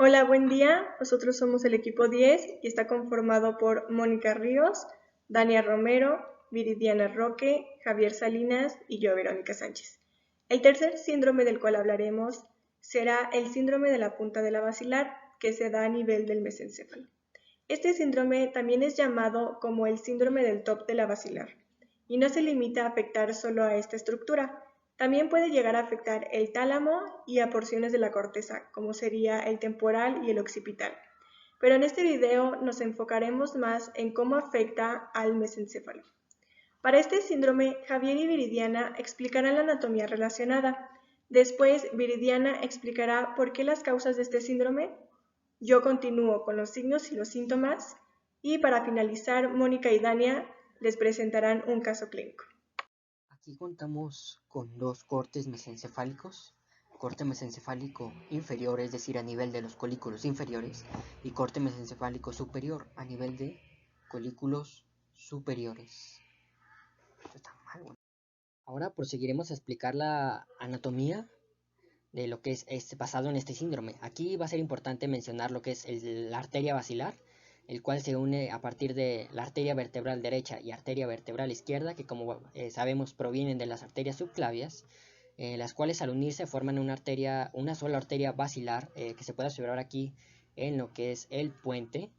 Hola, buen día. Nosotros somos el equipo 10 y está conformado por Mónica Ríos, Dania Romero, Viridiana Roque, Javier Salinas y yo, Verónica Sánchez. El tercer síndrome del cual hablaremos será el síndrome de la punta de la basilar, que se da a nivel del mesencéfalo. Este síndrome también es llamado como el síndrome del top de la basilar y no se limita a afectar solo a esta estructura. También puede llegar a afectar el tálamo y a porciones de la corteza, como sería el temporal y el occipital. Pero en este video nos enfocaremos más en cómo afecta al mesencéfalo. Para este síndrome, Javier y Viridiana explicarán la anatomía relacionada. Después, Viridiana explicará por qué las causas de este síndrome. Yo continúo con los signos y los síntomas. Y para finalizar, Mónica y Dania les presentarán un caso clínico. Aquí contamos con dos cortes mesencefálicos, corte mesencefálico inferior, es decir, a nivel de los colículos inferiores, y corte mesencefálico superior, a nivel de colículos superiores. Esto está mal, bueno. Ahora proseguiremos a explicar la anatomía de lo que es basado en este síndrome. Aquí va a ser importante mencionar lo que es la arteria basilar, el cual se une a partir de la arteria vertebral derecha y arteria vertebral izquierda, que como sabemos provienen de las arterias subclavias, las cuales al unirse forman una sola arteria basilar, que se puede observar aquí en lo que es el puente,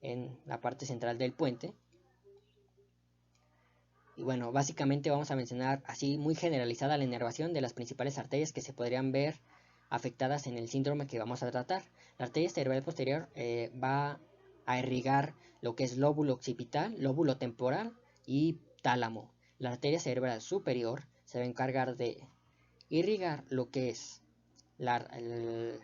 en la parte central del puente. Y bueno, básicamente vamos a mencionar así muy generalizada la inervación de las principales arterias que se podrían ver afectadas en el síndrome que vamos a tratar. La arteria cerebral posterior va a irrigar lo que es lóbulo occipital, lóbulo temporal y tálamo. La arteria cerebral superior se va a encargar de irrigar lo que es el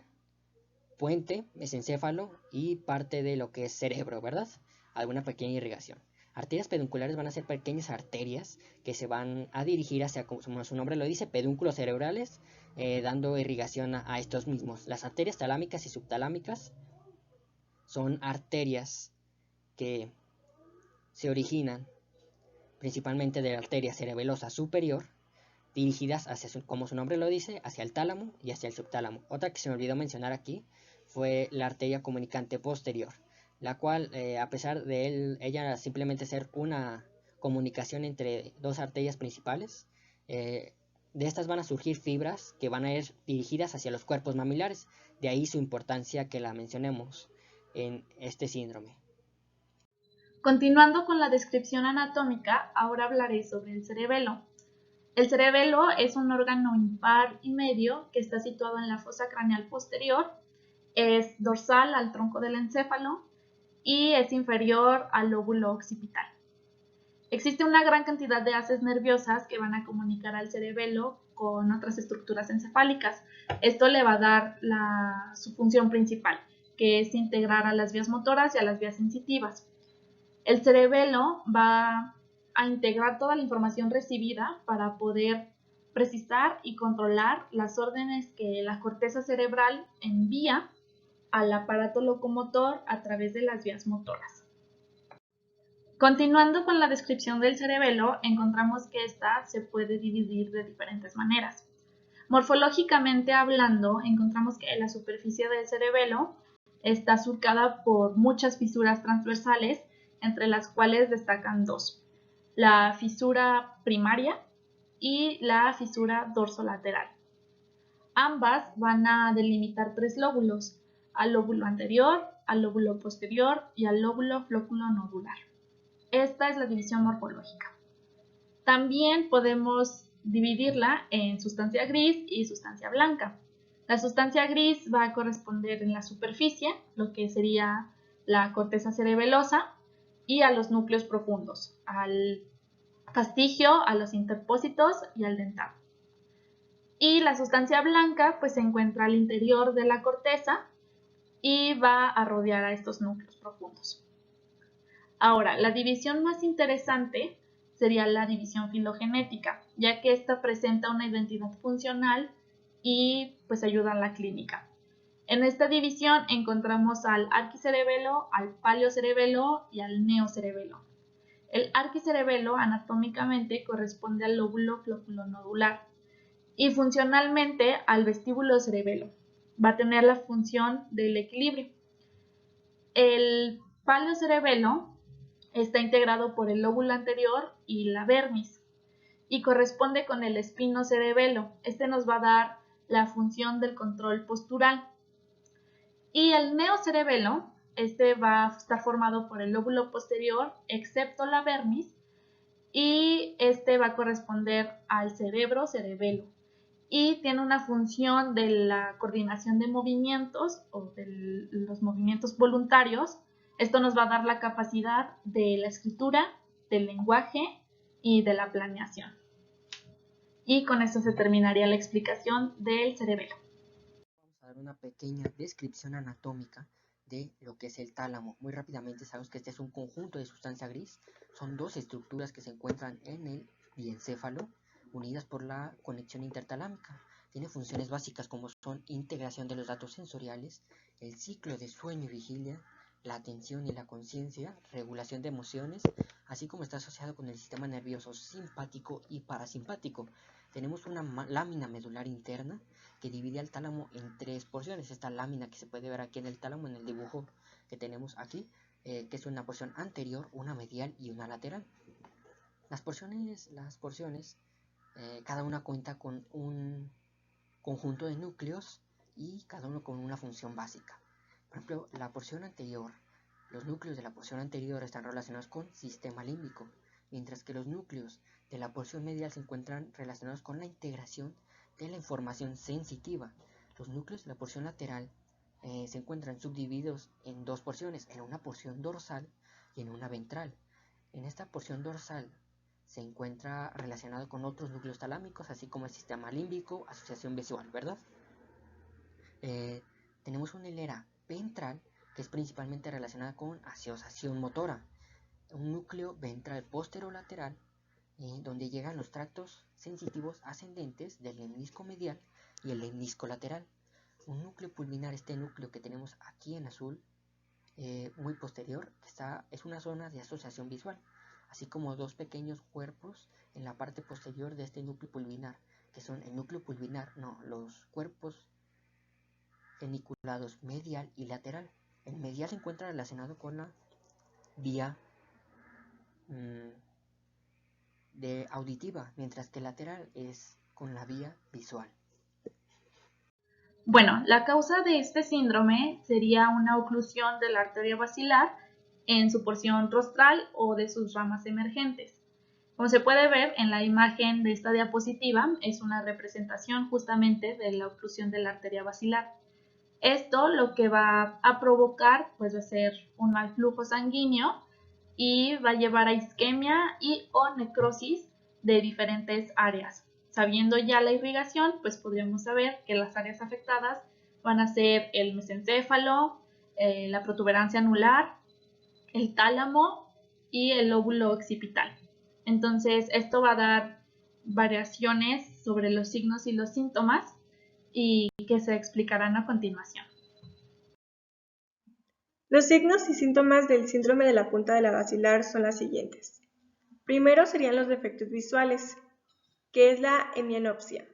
puente, mesencéfalo y parte de lo que es cerebro, ¿verdad? Alguna pequeña irrigación. Arterias pedunculares van a ser pequeñas arterias que se van a dirigir hacia, como su nombre lo dice, pedúnculos cerebrales, dando irrigación a estos mismos. Las arterias talámicas y subtalámicas son arterias que se originan principalmente de la arteria cerebelosa superior, dirigidas hacia, como su nombre lo dice, hacia el tálamo y hacia el subtálamo. Otra que se me olvidó mencionar aquí fue la arteria comunicante posterior, la cual, a pesar de ella simplemente ser una comunicación entre dos arterias principales, de estas van a surgir fibras que van a ir dirigidas hacia los cuerpos mamilares. De ahí su importancia que la mencionemos en este síndrome. Continuando con la descripción anatómica, ahora hablaré sobre el cerebelo. El cerebelo es un órgano impar y medio que está situado en la fosa craneal posterior, es dorsal al tronco del encéfalo y es inferior al lóbulo occipital. Existe una gran cantidad de haces nerviosas que van a comunicar al cerebelo con otras estructuras encefálicas. Esto le va a dar su función principal, que es integrar a las vías motoras y a las vías sensitivas. El cerebelo va a integrar toda la información recibida para poder precisar y controlar las órdenes que la corteza cerebral envía al aparato locomotor a través de las vías motoras. Continuando con la descripción del cerebelo, encontramos que ésta se puede dividir de diferentes maneras. Morfológicamente hablando, encontramos que la superficie del cerebelo está surcada por muchas fisuras transversales, entre las cuales destacan dos: la fisura primaria y la fisura dorsolateral. Ambas van a delimitar tres lóbulos: al lóbulo anterior, al lóbulo posterior y al lóbulo flóculo-nodular. Esta es la división morfológica. También podemos dividirla en sustancia gris y sustancia blanca. La sustancia gris va a corresponder en la superficie, lo que sería la corteza cerebelosa, y a los núcleos profundos, al fastigio, a los interpósitos y al dentado. Y la sustancia blanca pues se encuentra al interior de la corteza y va a rodear a estos núcleos profundos. Ahora, la división más interesante sería la división filogenética, ya que esta presenta una identidad funcional y pues ayuda a la clínica. En esta división encontramos al arquicerebelo, al paleocerebelo y al neocerebelo. El arquicerebelo anatómicamente corresponde al lóbulo flóculo-nodular y funcionalmente al vestíbulo cerebelo, va a tener la función del equilibrio. El páleo cerebelo está integrado por el lóbulo anterior y la vermis y corresponde con el espino cerebelo. Este nos va a dar la función del control postural. Y el neocerebelo, este va a estar formado por el lóbulo posterior, excepto la vermis, y este va a corresponder al cerebro cerebelo. Y tiene una función de la coordinación de movimientos o de los movimientos voluntarios. Esto nos va a dar la capacidad de la escritura, del lenguaje y de la planeación. Y con esto se terminaría la explicación del cerebelo. Vamos a dar una pequeña descripción anatómica de lo que es el tálamo. Muy rápidamente sabemos que este es un conjunto de sustancia gris. Son dos estructuras que se encuentran en el diencéfalo, unidas por la conexión intertalámica. Tiene funciones básicas como son integración de los datos sensoriales, el ciclo de sueño y vigilia, la atención y la conciencia, regulación de emociones, así como está asociado con el sistema nervioso simpático y parasimpático. Tenemos una lámina medular interna que divide al tálamo en tres porciones. Esta lámina que se puede ver aquí en el tálamo, en el dibujo que tenemos aquí, que es una porción anterior, una medial y una lateral. Las porciones cada una cuenta con un conjunto de núcleos y cada uno con una función básica. Por ejemplo, la porción anterior, los núcleos de la porción anterior están relacionados con sistema límbico, mientras que los núcleos de la porción medial se encuentran relacionados con la integración de la información sensitiva. Los núcleos de la porción lateral se encuentran subdivididos en dos porciones, en una porción dorsal y en una ventral. En esta porción dorsal se encuentra relacionado con otros núcleos talámicos, así como el sistema límbico, asociación visual, ¿verdad? Tenemos una hilera ventral que es principalmente relacionada con asociación motora, un núcleo ventral posterolateral donde llegan los tractos sensitivos ascendentes del lemnisco medial y el lemnisco lateral. Un núcleo pulvinar, este núcleo que tenemos aquí en azul, muy posterior, es una zona de asociación visual, así como dos pequeños cuerpos en la parte posterior de este núcleo pulvinar, que son el núcleo pulvinar, los cuerpos geniculados medial y lateral. El medial se encuentra relacionado con la vía de auditiva, mientras que el lateral es con la vía visual. Bueno, la causa de este síndrome sería una oclusión de la arteria basilar en su porción rostral o de sus ramas emergentes. Como se puede ver en la imagen de esta diapositiva, es una representación justamente de la oclusión de la arteria basilar. Esto lo que va a provocar pues va a ser un mal flujo sanguíneo y va a llevar a isquemia y o necrosis de diferentes áreas. Sabiendo ya la irrigación, pues podríamos saber que las áreas afectadas van a ser el mesencéfalo, la protuberancia anular, el tálamo y el lóbulo occipital. Entonces, esto va a dar variaciones sobre los signos y los síntomas y que se explicarán a continuación. Los signos y síntomas del síndrome de la punta de la basilar son las siguientes. Primero serían los defectos visuales, que es la hemianopsia.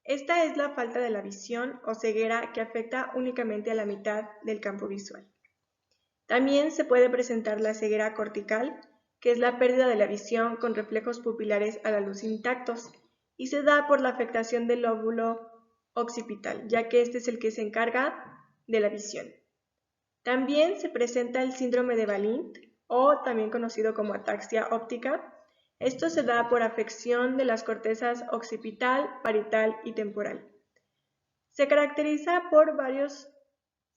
Esta es la falta de la visión o ceguera que afecta únicamente a la mitad del campo visual. También se puede presentar la ceguera cortical, que es la pérdida de la visión con reflejos pupilares a la luz intactos, y se da por la afectación del lóbulo occipital, ya que este es el que se encarga de la visión. También se presenta el síndrome de Balint, o también conocido como ataxia óptica. Esto se da por afección de las cortezas occipital, parietal y temporal. Se caracteriza por varios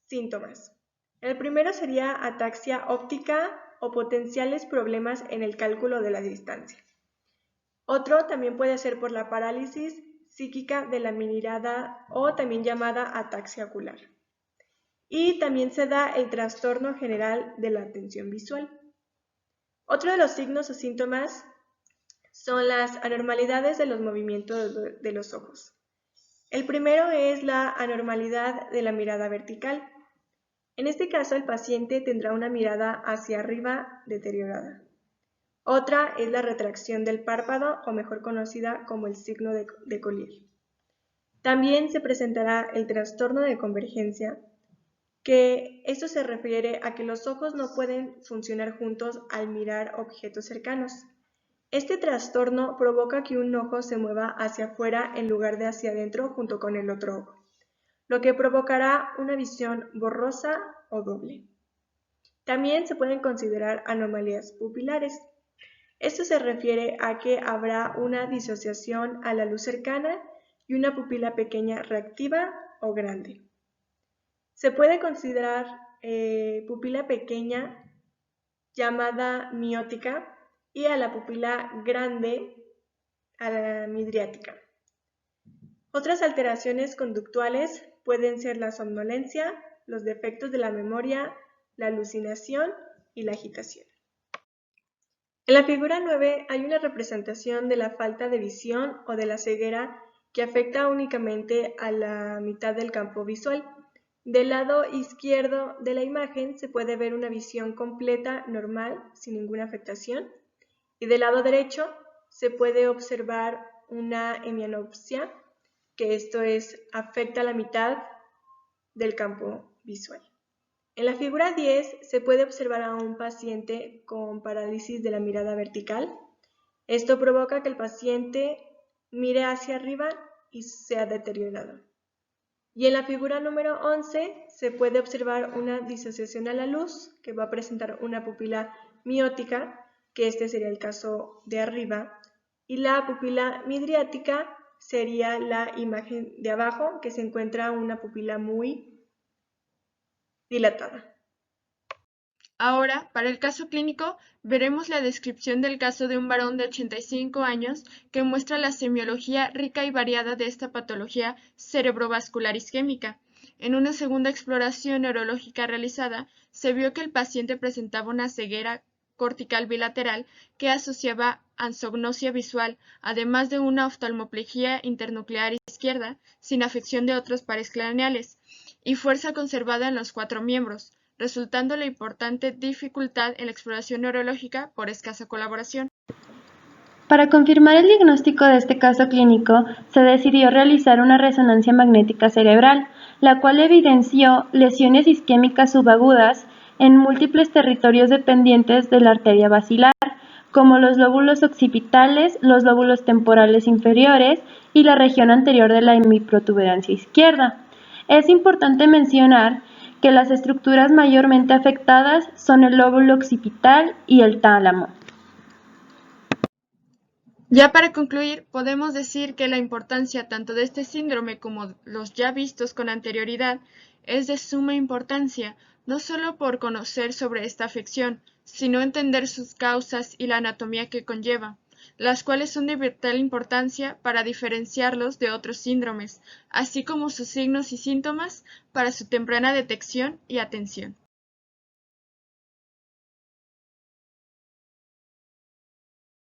síntomas. El primero sería ataxia óptica o potenciales problemas en el cálculo de la distancia. Otro también puede ser por la parálisis psíquica de la mirada o también llamada ataxia ocular. Y también se da el trastorno general de la atención visual. Otro de los signos o síntomas son las anormalidades de los movimientos de los ojos. El primero es la anormalidad de la mirada vertical. En este caso, el paciente tendrá una mirada hacia arriba deteriorada. Otra es la retracción del párpado, o mejor conocida como el signo de Collier. También se presentará el trastorno de convergencia, que esto se refiere a que los ojos no pueden funcionar juntos al mirar objetos cercanos. Este trastorno provoca que un ojo se mueva hacia afuera en lugar de hacia adentro junto con el otro ojo, lo que provocará una visión borrosa o doble. También se pueden considerar anomalías pupilares. Esto se refiere a que habrá una disociación a la luz cercana y una pupila pequeña reactiva o grande. Se puede considerar pupila pequeña llamada miótica y a la pupila grande a la midriática. Otras alteraciones conductuales pueden ser la somnolencia, los defectos de la memoria, la alucinación y la agitación. En la figura 9 hay una representación de la falta de visión o de la ceguera que afecta únicamente a la mitad del campo visual. Del lado izquierdo de la imagen se puede ver una visión completa, normal, sin ninguna afectación, y del lado derecho se puede observar una hemianopsia, que esto es, afecta a la mitad del campo visual. En la figura 10 se puede observar a un paciente con parálisis de la mirada vertical. Esto provoca que el paciente mire hacia arriba y sea deteriorado. Y en la figura número 11 se puede observar una disociación a la luz que va a presentar una pupila miótica, que este sería el caso de arriba, y la pupila midriática sería la imagen de abajo, que se encuentra una pupila muy dilatada. Ahora, para el caso clínico, veremos la descripción del caso de un varón de 85 años que muestra la semiología rica y variada de esta patología cerebrovascular isquémica. En una segunda exploración neurológica realizada, se vio que el paciente presentaba una ceguera cortical bilateral que asociaba ansognosia visual, además de una oftalmoplegia internuclear izquierda, sin afección de otros pares craneales, y fuerza conservada en los 4 miembros, resultando la importante dificultad en la exploración neurológica por escasa colaboración. Para confirmar el diagnóstico de este caso clínico, se decidió realizar una resonancia magnética cerebral, la cual evidenció lesiones isquémicas subagudas en múltiples territorios dependientes de la arteria basilar, como los lóbulos occipitales, los lóbulos temporales inferiores y la región anterior de la hemiprotuberancia izquierda. Es importante mencionar que las estructuras mayormente afectadas son el lóbulo occipital y el tálamo. Ya para concluir, podemos decir que la importancia tanto de este síndrome como los ya vistos con anterioridad es de suma importancia, no solo por conocer sobre esta afección, sino entender sus causas y la anatomía que conlleva, las cuales son de vital importancia para diferenciarlos de otros síndromes, así como sus signos y síntomas para su temprana detección y atención.